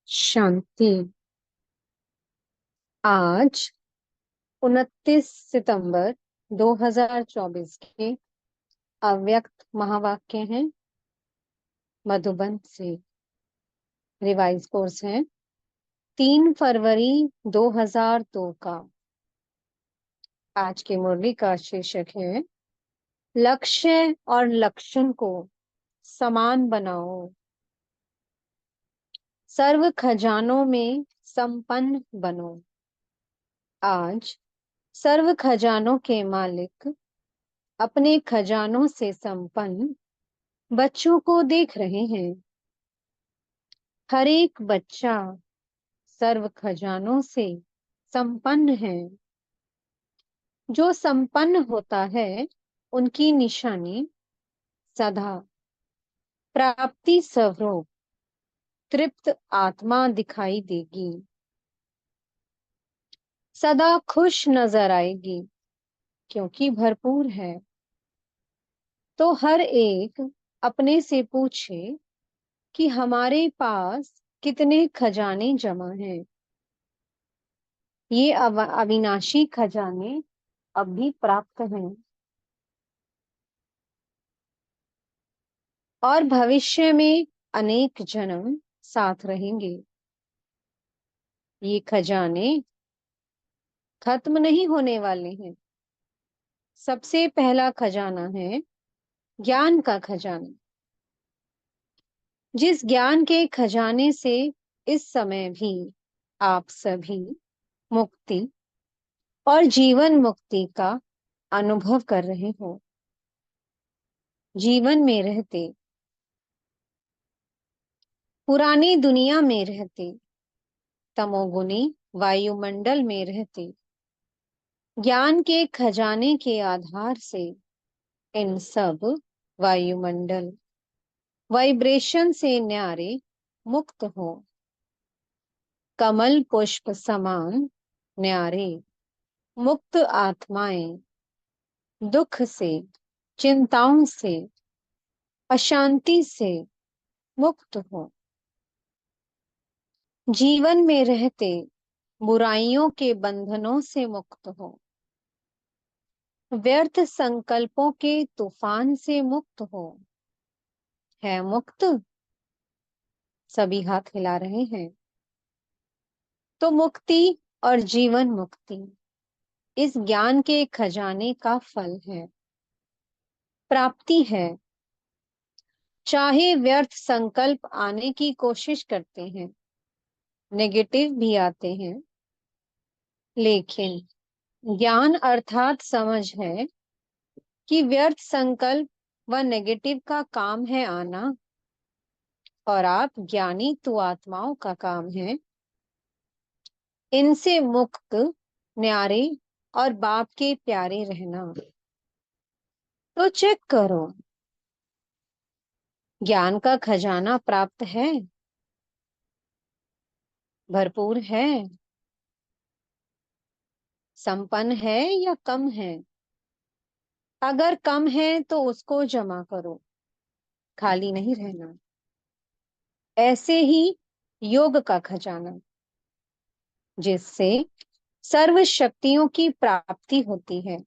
शांति। आज 29 सितंबर 2024 के अव्यक्त महावाक्य हैं। मधुबन से रिवाइज कोर्स है 3 फरवरी 2002 का। आज की मुरली का शीर्षक है लक्ष्य और लक्षण को समान बनाओ, सर्व खजानों में संपन्न बनो। आज सर्व खजानों के मालिक अपने खजानों से संपन्न बच्चों को देख रहे हैं। हर एक बच्चा सर्व खजानों से संपन्न है। जो संपन्न होता है उनकी निशानी सदा प्राप्ति स्वरूप तृप्त आत्मा दिखाई देगी, सदा खुश नजर आएगी क्योंकि भरपूर है। तो हर एक अपने से पूछे कि हमारे पास कितने खजाने जमा हैं। ये अविनाशी खजाने अब भी प्राप्त हैं और भविष्य में अनेक जन्म साथ रहेंगे। ये खजाने खत्म नहीं होने वाले हैं। सबसे पहला खजाना है ज्ञान का खजाना। जिस ज्ञान के खजाने से इस समय भी आप सभी मुक्ति और जीवन मुक्ति का अनुभव कर रहे हो। जीवन में रहते, पुरानी दुनिया में रहते, तमोगुनी वायुमंडल में रहते, ज्ञान के खजाने के आधार से इन सब वायुमंडल वाइब्रेशन से न्यारे मुक्त हो। कमल पुष्प समान न्यारे मुक्त आत्माएं दुख से, चिंताओं से, अशांति से मुक्त हो। जीवन में रहते बुराइयों के बंधनों से मुक्त हो। व्यर्थ संकल्पों के तूफान से मुक्त हो। है मुक्त? सभी हाथ हिला रहे हैं। तो मुक्ति और जीवन मुक्ति इस ज्ञान के खजाने का फल है, प्राप्ति है। चाहे व्यर्थ संकल्प आने की कोशिश करते हैं, नेगेटिव भी आते हैं, लेकिन ज्ञान अर्थात समझ है कि व्यर्थ संकल्प व नेगेटिव का काम है आना, और आप ज्ञानी तो आत्माओं का काम है इनसे मुक्त, न्यारे और बाप के प्यारे रहना। तो चेक करो, ज्ञान का खजाना प्राप्त है, भरपूर है, संपन्न है या कम है? अगर कम है तो उसको जमा करो, खाली नहीं रहना। ऐसे ही योग का खजाना, जिससे सर्व शक्तियों की प्राप्ति होती है।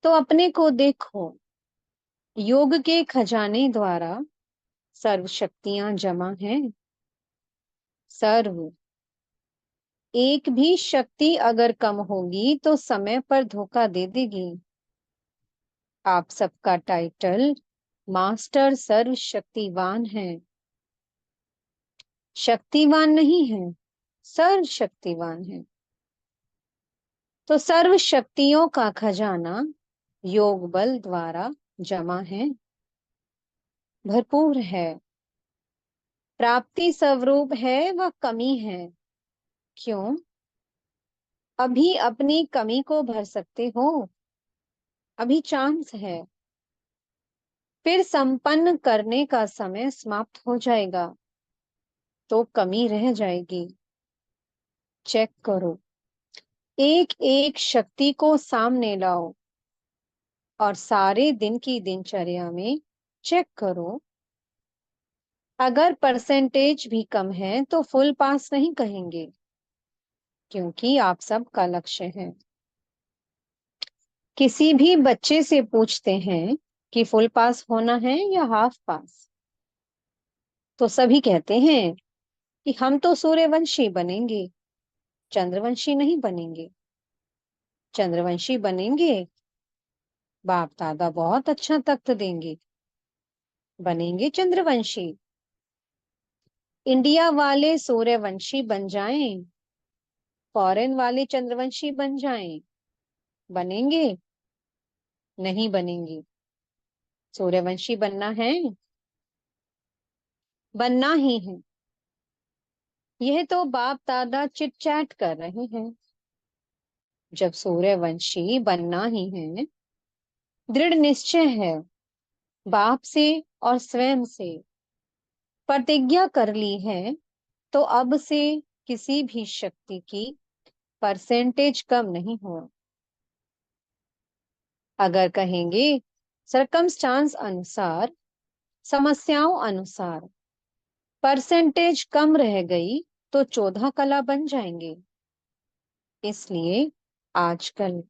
तो अपने को देखो, योग के खजाने द्वारा सर्व शक्तियां जमा हैं। सर्व, एक भी शक्ति अगर कम होगी तो समय पर धोखा दे देगी। आप सबका टाइटल मास्टर सर्व शक्तिवान है। शक्तिवान नहीं है, सर्व शक्तिवान है। तो सर्व शक्तियों का खजाना योग बल द्वारा जमा है, भरपूर है, प्राप्ति स्वरूप है व कमी है। क्यों? अभी अपनी कमी को भर सकते हो, अभी चांस है। फिर संपन्न करने का समय समाप्त हो जाएगा तो कमी रह जाएगी। चेक करो, एक एक शक्ति को सामने लाओ और सारे दिन की दिनचर्या में चेक करो अगर परसेंटेज भी कम है तो फुल पास नहीं कहेंगे, क्योंकि आप सबका लक्ष्य है। किसी भी बच्चे से पूछते हैं कि फुल पास होना है या हाफ पास, तो सभी कहते हैं कि हम तो सूर्यवंशी बनेंगे, चंद्रवंशी नहीं बनेंगे। चंद्रवंशी बनेंगे, बाप दादा बहुत अच्छा तख्त देंगे, बनेंगे चंद्रवंशी। इंडिया वाले सूर्यवंशी बन जाएं, फॉरेन वाले चंद्रवंशी बन जाएं, बनेंगे नहीं बनेंगे। सूर्यवंशी बनना है, बनना ही है। यह तो बाप दादा चिट चैट कर रहे हैं। जब सूर्यवंशी बनना ही है, दृढ़ निश्चय है, बाप से और स्वयं से प्रतिज्ञा कर ली है, तो अब से किसी भी शक्ति की परसेंटेज कम नहीं हो। अगर कहेंगे सरकमस्टांस अनुसार, समस्याओं अनुसार परसेंटेज कम रह गई, तो 14 कला बन जाएंगे। इसलिए आजकल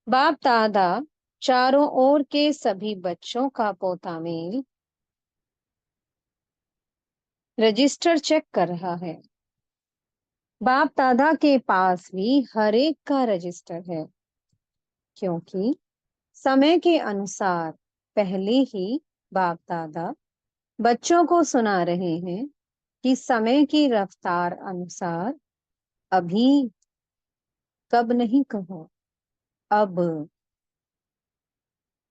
बाप दादा चारों ओर के सभी बच्चों का पोता मेल रजिस्टर चेक कर रहा है। बाप दादा के पास भी हर एक का रजिस्टर है, क्योंकि समय के अनुसार पहले ही बाप दादा बच्चों को सुना रहे हैं कि समय की रफ्तार अनुसार अभी कब नहीं कहो, अब।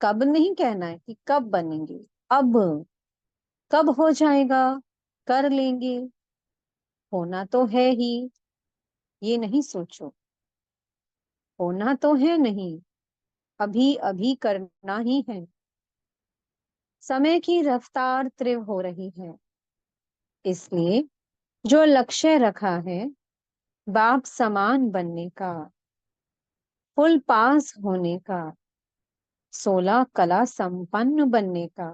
कब नहीं कहना है कि कब बनेंगे, अब। कब हो जाएगा, कर लेंगे, होना तो है ही, ये नहीं सोचो। होना तो है नहीं, अभी अभी करना ही है। समय की रफ्तार तीव्र हो रही है, इसलिए जो लक्ष्य रखा है बाप समान बनने का, फुल पास होने का, 16 कला संपन्न बनने का,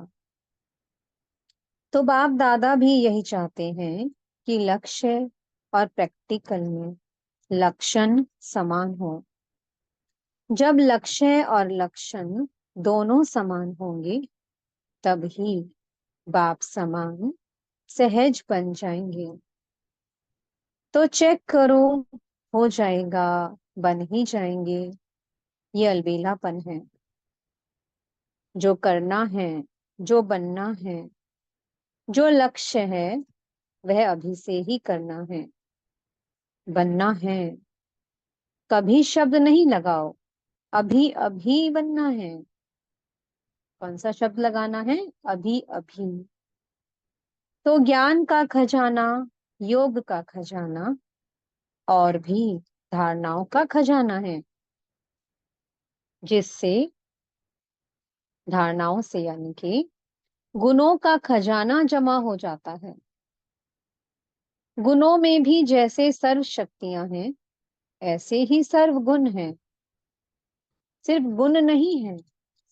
तो बाप दादा भी यही चाहते हैं कि लक्ष्य और प्रैक्टिकल में लक्षण समान हो। जब लक्ष्य और लक्षण दोनों समान होंगे, तब ही बाप समान सहज बन जाएंगे। तो चेक करो, हो जाएगा, बन ही जाएंगे। ये अलबेलापन है। जो करना है, जो बनना है, जो लक्ष्य है, वह अभी से ही करना है, बनना है। कभी शब्द नहीं लगाओ, अभी अभी बनना है। कौन सा शब्द लगाना है? अभी अभी। तो ज्ञान का खजाना, योग का खजाना और भी धारणाओं का खजाना है, जिससे धारणाओं से यानी कि गुणों का खजाना जमा हो जाता है। गुणों में भी जैसे सर्व शक्तियां हैं, ऐसे ही सर्व गुण हैं। सिर्फ गुण नहीं है,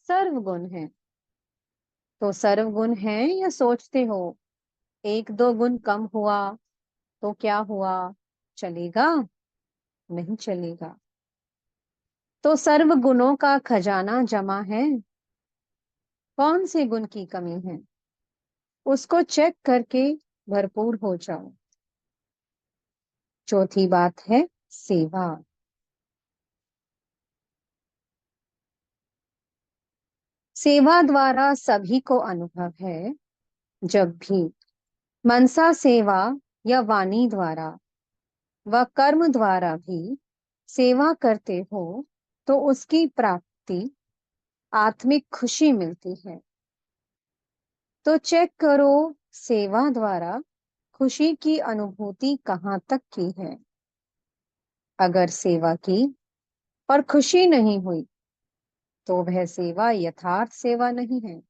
सर्व गुण है। तो सर्व गुण है या सोचते हो एक दो गुण कम हुआ तो क्या हुआ, चलेगा? नहीं चलेगा। तो सर्व गुणों का खजाना जमा है। कौन से गुण की कमी है, उसको चेक करके भरपूर हो जाओ। चौथी बात है सेवा। सेवा द्वारा सभी को अनुभव है। जब भी मनसा सेवा या वाणी द्वारा व कर्म द्वारा भी सेवा करते हो, तो उसकी प्राप्ति आत्मिक खुशी मिलती है। तो चेक करो, सेवा द्वारा खुशी की अनुभूति कहाँ तक की है। अगर सेवा की और खुशी नहीं हुई, तो वह सेवा यथार्थ सेवा नहीं है।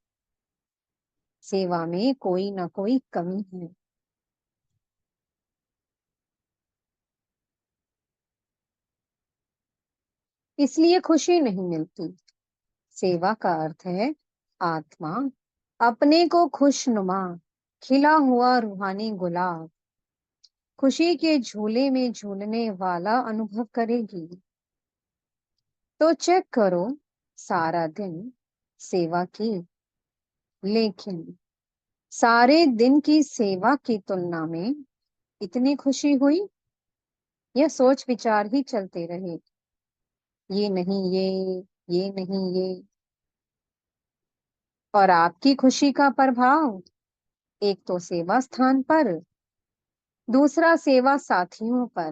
सेवा में कोई ना कोई कमी है। इसलिए खुशी नहीं मिलती। सेवा का अर्थ है आत्मा अपने को खुशनुमा, खिला हुआ रूहानी गुलाब खुशी के झूले में झूलने वाला अनुभव करेगी। तो चेक करो, सारा दिन सेवा की, लेकिन सारे दिन की सेवा की तुलना में इतनी खुशी हुई या सोच विचार ही चलते रहे, ये नहीं ये नहीं ये। और आपकी खुशी का प्रभाव, एक तो सेवा स्थान पर, दूसरा सेवा साथियों पर,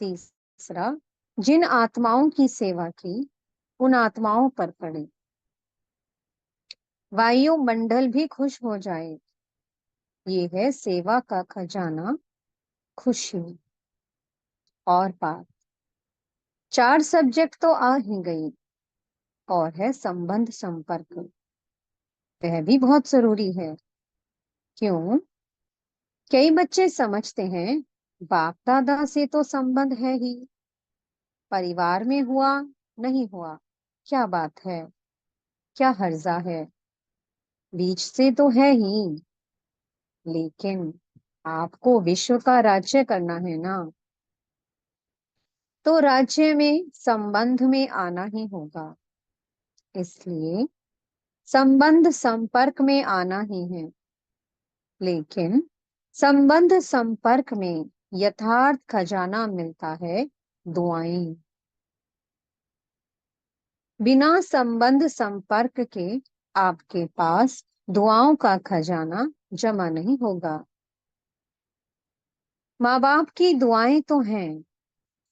तीसरा जिन आत्माओं की सेवा की उन आत्माओं पर पड़े। वायुमंडल भी खुश हो जाए। ये है सेवा का खजाना, खुशी। और बात, 4 सब्जेक्ट तो आ ही गई, और है संबंध संपर्क। वह भी बहुत जरूरी है। क्यों? कई बच्चे समझते हैं बाप दादा से तो संबंध है ही, परिवार में हुआ नहीं हुआ क्या बात है, क्या हर्जा है, बीच से तो है ही। लेकिन आपको विश्व का राज्य करना है ना, तो राज्य में संबंध में आना ही होगा। इसलिए संबंध संपर्क में आना ही है। लेकिन संबंध संपर्क में यथार्थ खजाना मिलता है, दुआएं। बिना संबंध संपर्क के आपके पास दुआओं का खजाना जमा नहीं होगा। माँ बाप की दुआएं तो हैं,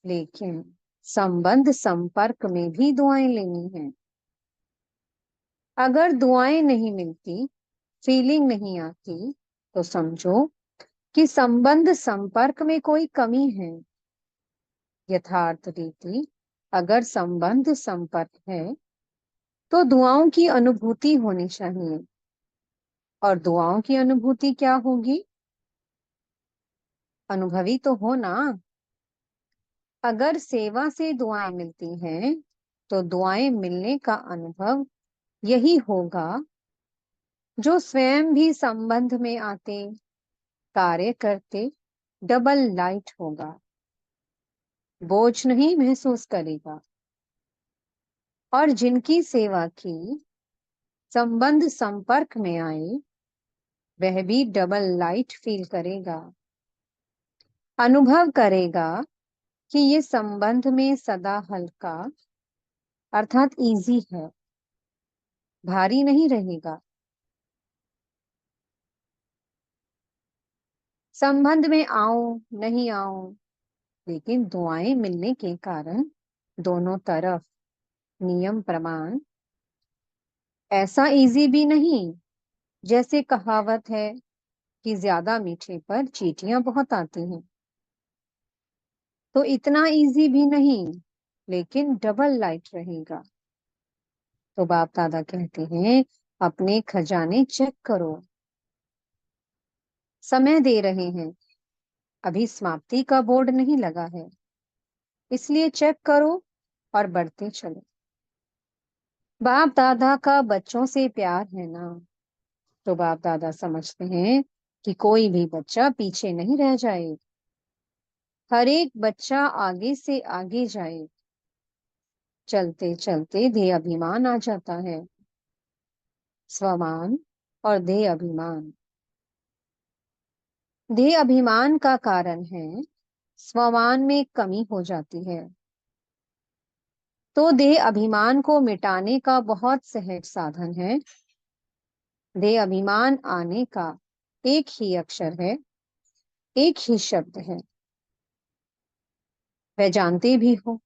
लेकिन संबंध संपर्क में भी दुआएं लेनी है। अगर दुआएं नहीं मिलती, फीलिंग नहीं आती, तो समझो कि संबंध संपर्क में कोई कमी है। यथार्थ रीति, अगर संबंध संपर्क है तो दुआओं की अनुभूति होनी चाहिए। और दुआओं की अनुभूति क्या होगी? अनुभवी तो हो ना। अगर सेवा से दुआएं मिलती हैं तो दुआएं मिलने का अनुभव यही होगा जो स्वयं भी संबंध में आते, कार्य करते डबल लाइट होगा, बोझ नहीं महसूस करेगा। और जिनकी सेवा की संबंध संपर्क में आए, वह भी डबल लाइट फील करेगा, अनुभव करेगा कि ये संबंध में सदा हल्का, अर्थात इजी है, भारी नहीं रहेगा। संबंध में आऊं नहीं आऊं, लेकिन दुआएं मिलने के कारण दोनों तरफ नियम प्रमाण। ऐसा इजी भी नहीं, जैसे कहावत है कि ज्यादा मीठे पर चींटियां बहुत आती हैं। तो इतना इजी भी नहीं, लेकिन डबल लाइट रहेगा। तो बाप दादा कहते हैं, अपने खजाने चेक करो। समय दे रहे हैं, अभी समाप्ति का बोर्ड नहीं लगा है, इसलिए चेक करो और बढ़ते चलो। बाप दादा का बच्चों से प्यार है ना, तो बाप दादा समझते हैं कि कोई भी बच्चा पीछे नहीं रह जाए, हर एक बच्चा आगे से आगे जाए। चलते चलते देह अभिमान आ जाता है, स्वमान और देह अभिमान। देह अभिमान का कारण है स्वमान में कमी हो जाती है। तो देह अभिमान को मिटाने का बहुत सहज साधन है। देह अभिमान आने का एक ही अक्षर है, एक ही शब्द है। वह जानते भी हो,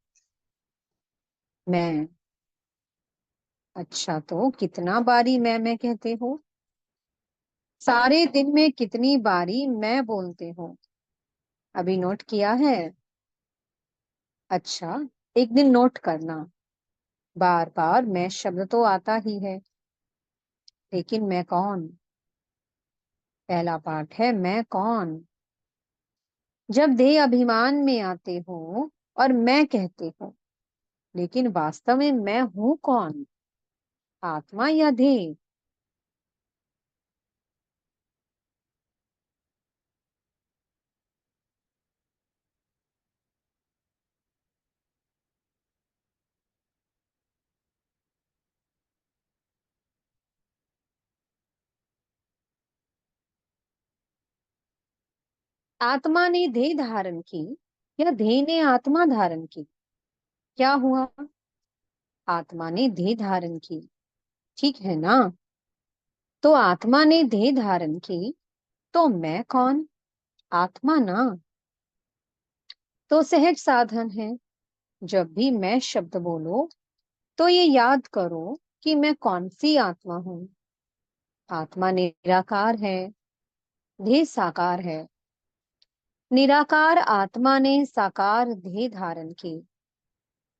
मैं। अच्छा, तो कितना बारी मैं कहते हो? सारे दिन में कितनी बारी मैं बोलते हो? अभी नोट किया है? अच्छा, एक दिन नोट करना। बार बार मैं शब्द तो आता ही है, लेकिन मैं कौन? पहला पाठ है, मैं कौन। जब देह अभिमान में आते हो और मैं कहते हो, लेकिन वास्तव में मैं हूं कौन? आत्मा या देह? आत्मा ने देह धारण की या देह ने आत्मा धारण की? क्या हुआ? आत्मा ने देह धारण की, ठीक है ना? तो आत्मा ने देह धारण की, तो मैं कौन? आत्मा ना। तो सहज साधन है, जब भी मैं शब्द बोलो तो ये याद करो कि मैं कौन सी आत्मा हूं। आत्मा निराकार है, देह साकार है। निराकार आत्मा ने साकार देह धारण की।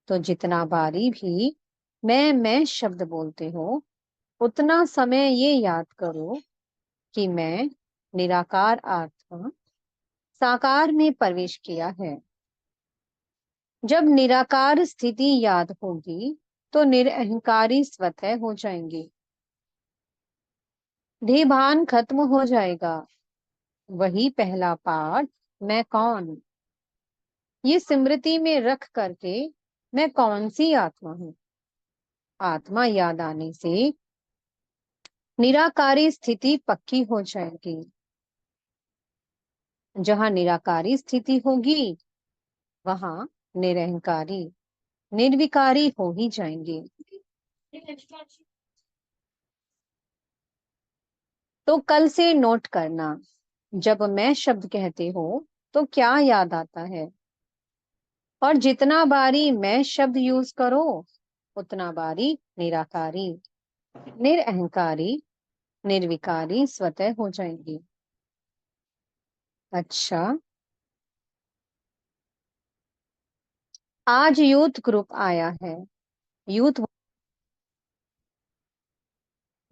तो जितना बारी भी मैं शब्द बोलते हो, उतना समय ये याद करो कि मैं निराकार आत्मा साकार में प्रवेश किया है। जब निराकार स्थिति याद होगी तो निरअहंकारी स्वतः हो जाएंगे। देहभान खत्म हो जाएगा। वही पहला पाठ, मैं कौन, ये स्मृति में रख करके मैं कौन सी आत्मा हूं। आत्मा याद आने से निराकारी स्थिति पक्की हो जाएगी। जहां निराकारी स्थिति होगी, वहां निरअहकारी निर्विकारी हो ही जाएंगे। तो कल से नोट करना, जब मैं शब्द कहते हो तो क्या याद आता है। और जितना बारी मैं शब्द यूज करो, उतना बारी निराकारी निरअहंकारी निर्विकारी स्वतः हो जाएंगी। अच्छा, आज यूथ ग्रुप आया है। यूथ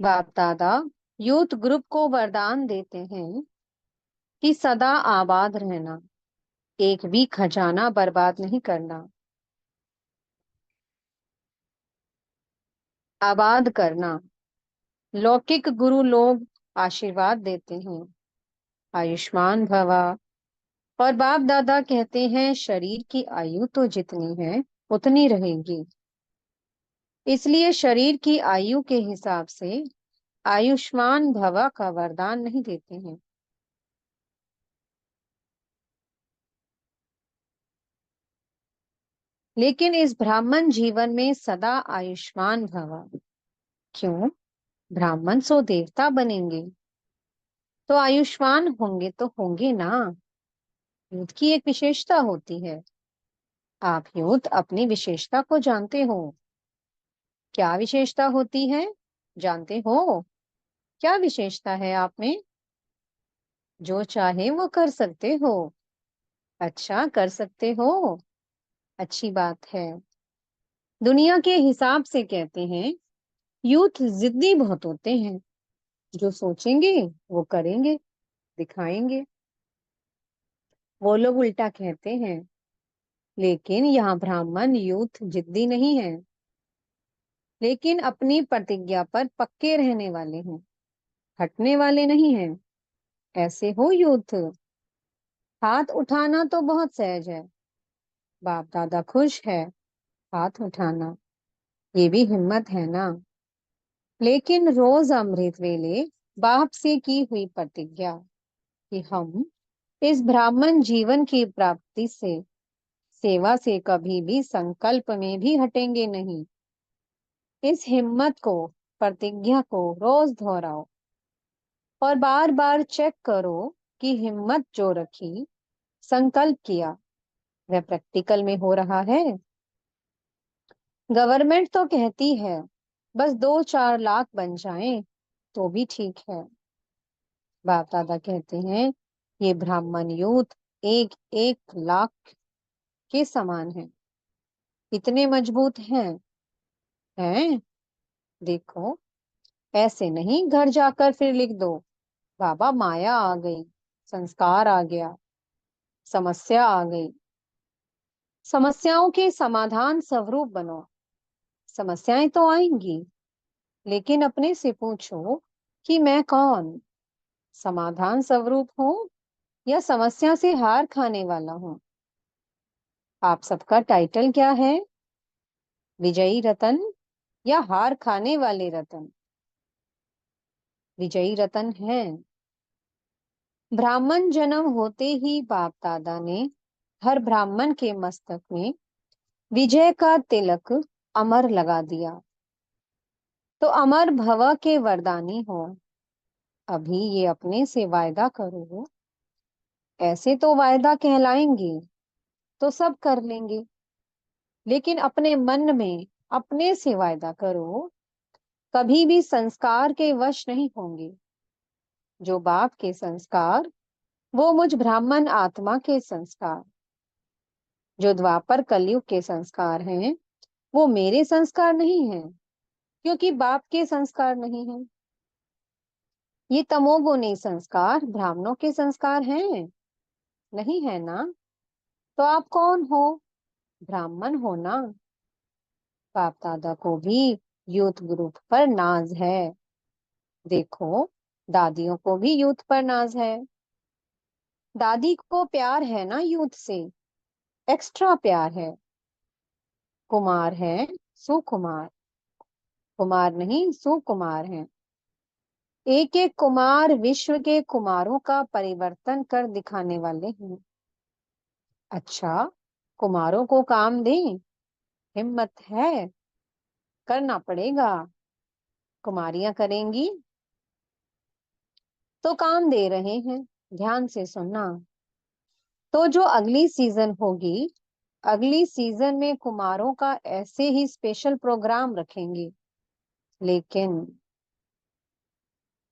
बाप दादा यूथ ग्रुप को वरदान देते हैं कि सदा आबाद रहना, एक भी खजाना बर्बाद नहीं करना। आबाद करना। लौकिक गुरु लोग आशीर्वाद देते हैं, आयुष्मान भवा। और बाप दादा कहते हैं शरीर की आयु तो जितनी है उतनी रहेगी। इसलिए शरीर की आयु के हिसाब से आयुष्मान भवा का वरदान नहीं देते हैं। लेकिन इस ब्राह्मण जीवन में सदा आयुष्मान भवा। क्यों? ब्राह्मण सो देवता बनेंगे, तो आयुष्मान होंगे तो होंगे ना। युद्ध की एक विशेषता होती है। आप युद्ध अपनी विशेषता को जानते हो। क्या विशेषता होती है, जानते हो? क्या विशेषता है आप में? जो चाहे वो कर सकते हो। अच्छा, कर सकते हो, अच्छी बात है। दुनिया के हिसाब से कहते हैं यूथ जिद्दी बहुत होते हैं। जो सोचेंगे वो करेंगे, दिखाएंगे। वो लोग उल्टा कहते हैं। लेकिन यहाँ ब्राह्मण यूथ जिद्दी नहीं है, लेकिन अपनी प्रतिज्ञा पर पक्के रहने वाले हैं, हटने वाले नहीं हैं। ऐसे हो यूथ। हाथ उठाना तो बहुत सहज है, बाप दादा खुश है। हाथ उठाना ये भी हिम्मत है ना। लेकिन रोज अमृत वेले बाप से की हुई प्रतिज्ञा कि हम इस ब्राह्मण जीवन की प्राप्ति से, सेवा से कभी भी संकल्प में भी हटेंगे नहीं। इस हिम्मत को, प्रतिज्ञा को रोज दोहराओ और बार बार चेक करो कि हिम्मत जो रखी, संकल्प किया, वह प्रैक्टिकल में हो रहा है। गवर्नमेंट तो कहती है बस 2-4 लाख बन जाएं तो भी ठीक है। बाप दादा कहते हैं ये ब्राह्मण यूथ 1-1 लाख के समान है। इतने मजबूत हैं। देखो, ऐसे नहीं घर जाकर फिर लिख दो बाबा माया आ गई, संस्कार आ गया, समस्या आ गई। समस्याओं के समाधान स्वरूप बनो। समस्याएं तो आएंगी, लेकिन अपने से पूछो कि मैं कौन, समाधान स्वरूप हूँ या समस्या से हार खाने वाला हूँ। आप सबका टाइटल क्या है? विजयी रतन या हार खाने वाले रतन? विजयी रतन हैं। ब्राह्मण जन्म होते ही बाप दादा ने हर ब्राह्मण के मस्तक में विजय का तिलक अमर लगा दिया। तो अमर भव के वरदानी हो, अभी ये अपने से वायदा करो। ऐसे तो वायदा कहलाएंगे तो सब कर लेंगे, लेकिन अपने मन में अपने से वायदा करो, कभी भी संस्कार के वश नहीं होंगे। जो बाप के संस्कार, वो मुझ ब्राह्मण आत्मा के संस्कार। जो द्वापर कलयुग के संस्कार हैं, वो मेरे संस्कार नहीं हैं, क्योंकि बाप के संस्कार नहीं हैं। ये तमोगुणी संस्कार ब्राह्मणों के संस्कार हैं, नहीं है ना? तो आप कौन हो? ब्राह्मण हो ना? बाप दादा को भी यूथ ग्रुप पर नाज है। देखो, दादियों को भी यूथ पर नाज है। दादी को प्यार है ना यूथ से, एक्स्ट्रा प्यार है। कुमार है, सुकुमार। कुमार नहीं, सुकुमार है। एक एक कुमार विश्व के कुमारों का परिवर्तन कर दिखाने वाले हैं। अच्छा, कुमारों को काम दें? हिम्मत है? करना पड़ेगा। कुमारियां करेंगी तो काम दे रहे हैं, ध्यान से सुनना। तो जो अगली सीजन होगी, अगली सीजन में कुमारों का ऐसे ही स्पेशल प्रोग्राम रखेंगे। लेकिन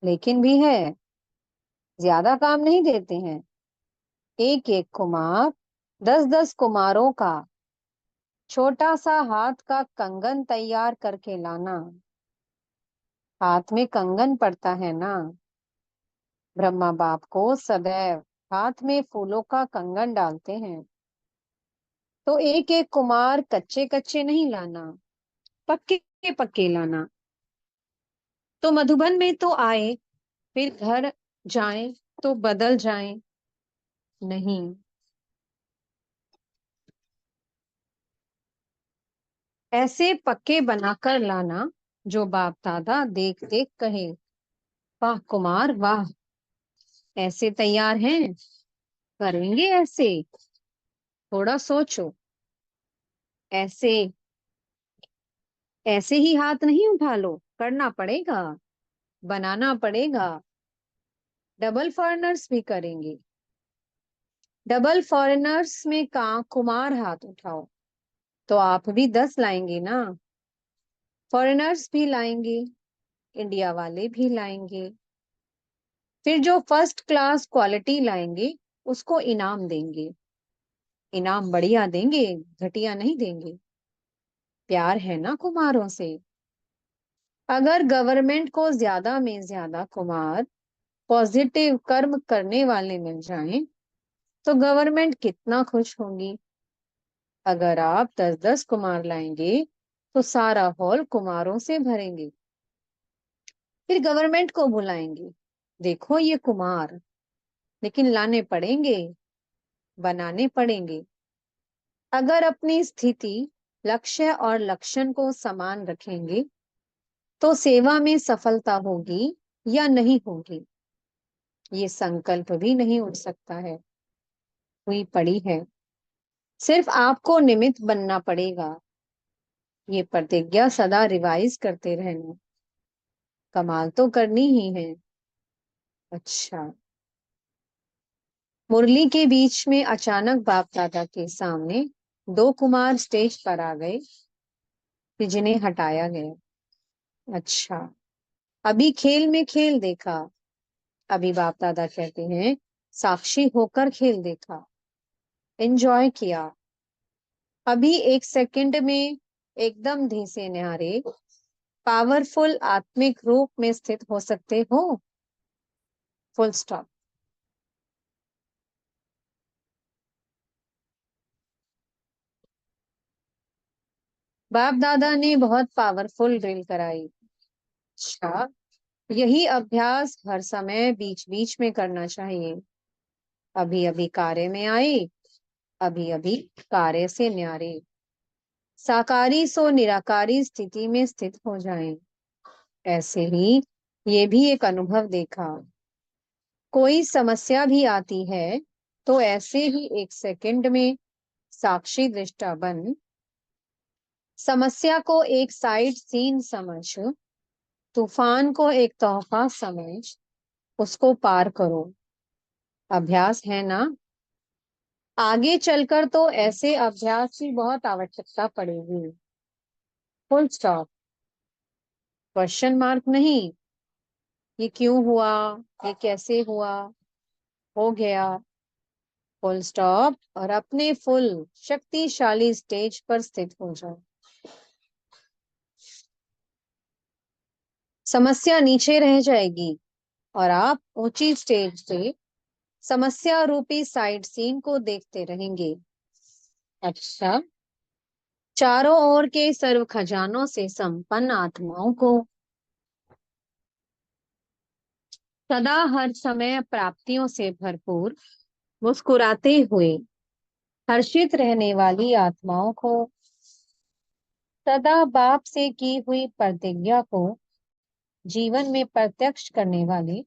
लेकिन भी है, ज्यादा काम नहीं देते हैं। एक एक कुमार, 10-10 कुमारों का छोटा सा हाथ का कंगन तैयार करके लाना। हाथ में कंगन पड़ता है ना, ब्रह्मा बाप को सदैव हाथ में फूलों का कंगन डालते हैं। तो एक एक कुमार कच्चे कच्चे नहीं लाना, पक्के पक्के लाना। तो मधुबन में तो आए, फिर घर जाएं तो बदल जाएं? नहीं, ऐसे पक्के बनाकर लाना जो बाप दादा देख देख कहे, वाह कुमार वाह, ऐसे तैयार हैं, करेंगे ऐसे। थोड़ा सोचो। ऐसे ऐसे ही हाथ नहीं उठा लो, करना पड़ेगा, बनाना पड़ेगा। डबल फॉरेनर्स भी करेंगे। डबल फॉरेनर्स में का कुमार हाथ उठाओ, तो आप भी 10 लाएंगे ना? फॉरेनर्स भी लाएंगे, इंडिया वाले भी लाएंगे। फिर जो फर्स्ट क्लास क्वालिटी लाएंगे, उसको इनाम देंगे। इनाम बढ़िया देंगे, घटिया नहीं देंगे। प्यार है ना कुमारों से। अगर गवर्नमेंट को ज्यादा में ज्यादा कुमार पॉजिटिव कर्म करने वाले मिल जाएं, तो गवर्नमेंट कितना खुश होगी। अगर आप 10-10 कुमार लाएंगे, तो सारा हॉल कुमारों से भरेंगे। फिर गवर्नमेंट को बुलाएंगे, देखो ये कुमार, लेकिन लाने पड़ेंगे, बनाने पड़ेंगे। अगर अपनी स्थिति, लक्ष्य और लक्षण को समान रखेंगे, तो सेवा में सफलता होगी या नहीं होगी, ये संकल्प भी नहीं उठ सकता है, हुई पड़ी है। सिर्फ आपको निमित्त बनना पड़ेगा। ये प्रतिज्ञा सदा रिवाइज करते रहना। कमाल तो करनी ही है। अच्छा, मुरली के बीच में अचानक बाप दादा के सामने 2 कुमार स्टेज पर आ गए, कि जिन्हें हटाया गया। अच्छा, अभी खेल में खेल देखा। अभी बाप दादा कहते हैं, साक्षी होकर खेल देखा, एंजॉय किया। अभी एक सेकंड में एकदम धीसे न्यारे पावरफुल आत्मिक रूप में स्थित हो सकते हो। Full stop. बाप दादा ने बहुत पावरफुल ड्रिल कराई। अच्छा, यही अभ्यास हर समय बीच बीच में करना चाहिए। अभी अभी कार्य में आए, अभी अभी कार्य से न्यारे, साकारी सो निराकारी स्थिति में स्थित हो जाएं। ऐसे ही ये भी एक अनुभव देखा। कोई समस्या भी आती है तो ऐसे ही 1 सेकंड में साक्षी दृष्टा बन समस्या को एक साइड सीन समझ, तूफान को एक तोहफा समझ उसको पार करो। अभ्यास है ना? आगे चलकर तो ऐसे अभ्यास की बहुत आवश्यकता पड़ेगी। Full stop. क्वेश्चन मार्क नहीं। ये क्यों हुआ, ये कैसे हुआ, हो गया। फुल स्टॉप और अपने फुल शक्तिशाली स्टेज पर स्थित हो जाओ। समस्या नीचे रह जाएगी और आप ऊंची स्टेज से समस्या रूपी साइड सीन को देखते रहेंगे। अच्छा, चारों ओर के सर्व खजानों से संपन्न आत्माओं को सदा हर समय प्राप्तियों से भरपूर मुस्कुराते हुए हर्षित रहने वाली आत्माओं को सदा बाप से की हुई प्रतिज्ञा को जीवन में प्रत्यक्ष करने वाले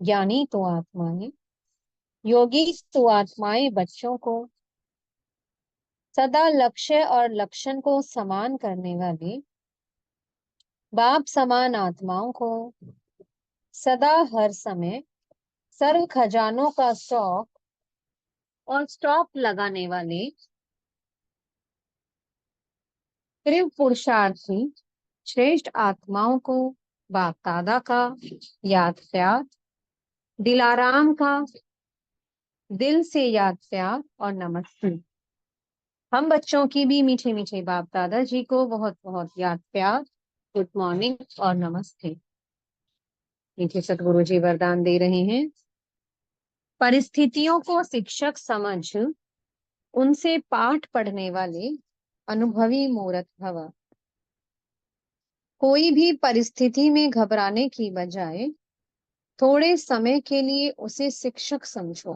ज्ञानी तो आत्माएं, योगी तो आत्माएं बच्चों को सदा लक्ष्य और लक्षण को समान करने वाले बाप समान आत्माओं को सदा हर समय सर्व खजानों का स्टॉक और स्टॉप लगाने वाले तीव्र पुरुषार्थी श्रेष्ठ आत्माओं को बाप दादा का याद प्यार, दिलाराम का दिल से याद प्यार और नमस्ते। हम बच्चों की भी मीठे मीठे बाप दादा जी को बहुत बहुत याद प्यार, गुड मॉर्निंग और नमस्ते। मीठे सतगुरु जी वरदान दे रहे हैं। परिस्थितियों को शिक्षक समझ उनसे पाठ पढ़ने वाले अनुभवी मूर्त भव। कोई भी परिस्थिति में घबराने की बजाय थोड़े समय के लिए उसे शिक्षक समझो।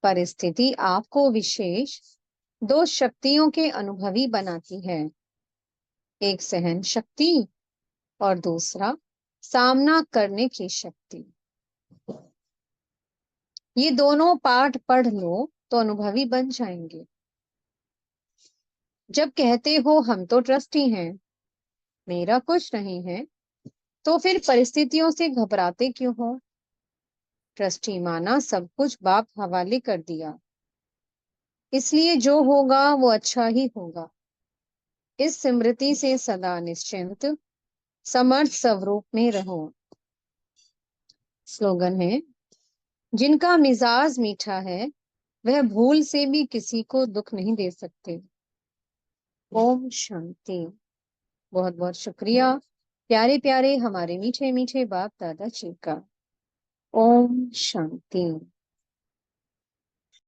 परिस्थिति आपको विशेष दो शक्तियों के अनुभवी बनाती है, एक सहन शक्ति और दूसरा सामना करने की शक्ति। ये दोनों पाठ पढ़ लो तो अनुभवी बन जाएंगे। जब कहते हो हम तो ट्रस्टी हैं, मेरा कुछ नहीं है, तो फिर परिस्थितियों से घबराते क्यों हो? ट्रस्टी माना सब कुछ बाप हवाले कर दिया, इसलिए जो होगा वो अच्छा ही होगा। इस स्मृति से सदा निश्चिंत समर्थ स्वरूप में रहो। स्लोगन है, जिनका मिजाज मीठा है वह भूल से भी किसी को दुख नहीं दे सकते। ओम शांति। बहुत बहुत शुक्रिया प्यारे प्यारे हमारे मीठे मीठे बाप दादा जी का। ओम शांति।